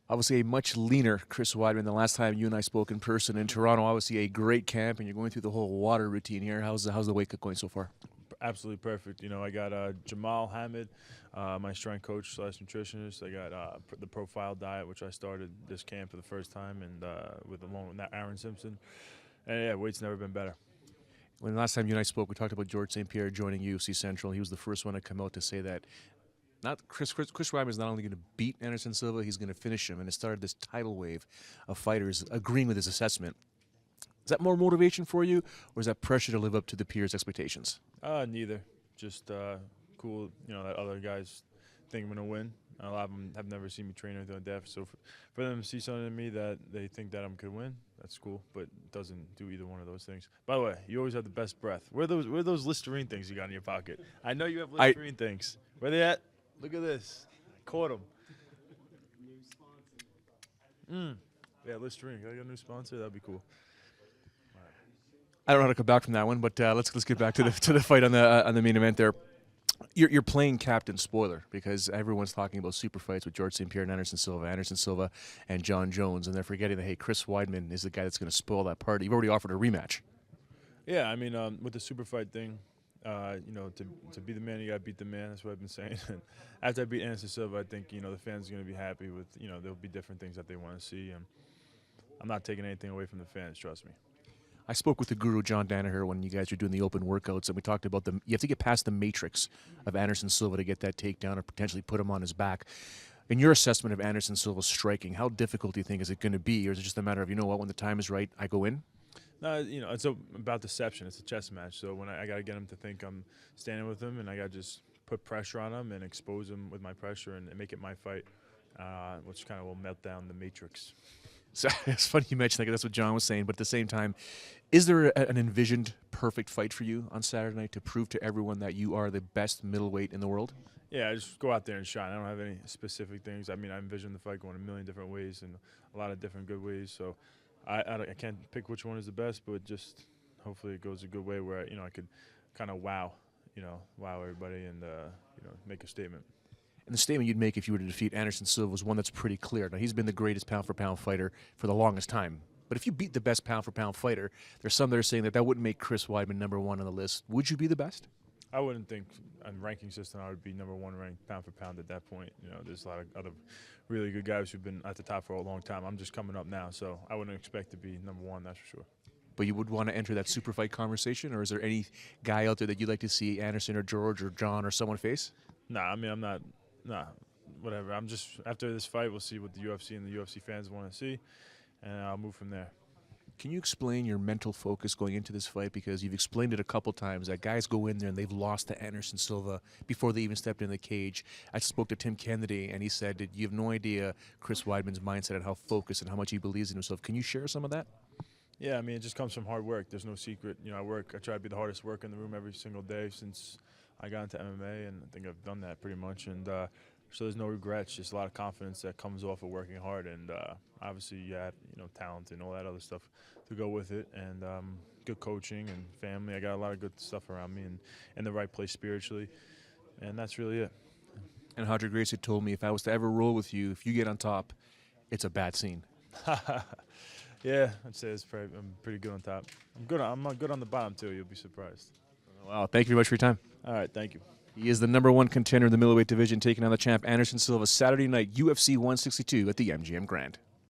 Obviously, a much leaner Chris Weidman than the last time you and I spoke in person in Toronto. Obviously, a great camp, and you're going through the whole water routine here. How's the weight cut going so far? Absolutely perfect. You know, I got Jamal Hamid, my strength coach slash nutritionist. I got the profile diet, which I started this camp for the first time, and along with Aaron Simpson. And yeah, weight's never been better. When the last time you and I spoke, we talked about George St. Pierre joining UFC Central. He was the first one to come out to say that not Chris Weidman is not only going to beat Anderson Silva, he's going to finish him. And it started this tidal wave of fighters agreeing with his assessment. Is that more motivation for you, or is that pressure to live up to the peers' expectations? Neither. Just cool, you know, that other guys think I'm going to win. A lot of them have never seen me train or anything like that. So for them to see something in me that they think that I could win, that's cool. But it doesn't do either one of those things. By the way, you always have the best breath. Where are those Listerine things you got in your pocket? I know you have Listerine things. Where they at? Look at this. I caught them. Yeah, Listerine. Got a new sponsor? That'd be cool. I don't know how to come back from that one, but let's get back to the fight on the main event there. You're playing captain spoiler because everyone's talking about super fights with George St. Pierre and Anderson Silva and John Jones, and they're forgetting that, hey, Chris Weidman is the guy that's going to spoil that party. You've already offered a rematch. Yeah, I mean, with the super fight thing, you know, to be the man, you got to beat the man. That's what I've been saying. And after I beat Anderson Silva, I think, you know, the fans are going to be happy with, you know, there'll be different things that they want to see. And I'm not taking anything away from the fans, trust me. I spoke with the guru, John Danaher, when you guys were doing the open workouts, and we talked about you have to get past the matrix of Anderson Silva to get that takedown or potentially put him on his back. In your assessment of Anderson Silva's striking, how difficult do you think is it going to be, or is it just a matter of, you know what, when the time is right, I go in? No, you know, it's about deception. It's a chess match. So when I got to get him to think I'm standing with him, and I got to just put pressure on him and expose him with my pressure and make it my fight, which kind of will melt down the matrix. So it's funny you mentioned that. That's what John was saying. But at the same time, is there an envisioned perfect fight for you on Saturday night to prove to everyone that you are the best middleweight in the world? Yeah, I just go out there and shine. I don't have any specific things. I mean, I envision the fight going a million different ways and a lot of different good ways. So I can't pick which one is the best, but just hopefully it goes a good way where, you know, I could kind of wow everybody and, you know, make a statement. And the statement you'd make if you were to defeat Anderson Silva was one that's pretty clear. Now, he's been the greatest pound-for-pound fighter for the longest time. But if you beat the best pound-for-pound fighter, there's some that are saying that wouldn't make Chris Weidman #1 on the list. Would you be the best? I wouldn't think on ranking system I would be #1 ranked pound-for-pound at that point. You know, there's a lot of other really good guys who've been at the top for a long time. I'm just coming up now, so I wouldn't expect to be #1, that's for sure. But you would want to enter that super fight conversation, or is there any guy out there that you'd like to see Anderson or George or John or someone face? Nah, I mean, I'm not – nah, whatever. I'm just after this fight, we'll see what the UFC and the UFC fans want to see, and I'll move from there. Can you explain your mental focus going into this fight? Because you've explained it a couple times that guys go in there and they've lost to Anderson Silva before they even stepped in the cage. I spoke to Tim Kennedy, and he said that you have no idea Chris Weidman's mindset and how focused and how much he believes in himself. Can you share some of that? Yeah, I mean, it just comes from hard work. There's no secret. You know, I try to be the hardest worker in the room every single day since I got into MMA, and I think I've done that pretty much. And so there's no regrets, just a lot of confidence that comes off of working hard. And obviously you have, you know, talent and all that other stuff to go with it, and good coaching and family. I got a lot of good stuff around me and in the right place spiritually, and that's really it. And Roger Gracie told me if I was to ever roll with you, if you get on top, it's a bad scene. Yeah, I'd say I'm pretty good on top. I'm not good on the bottom too. You'll be surprised. Wow, thank you very much for your time. All right, thank you. He is the #1 contender in the middleweight division, taking on the champ Anderson Silva Saturday night, UFC 162 at the MGM Grand.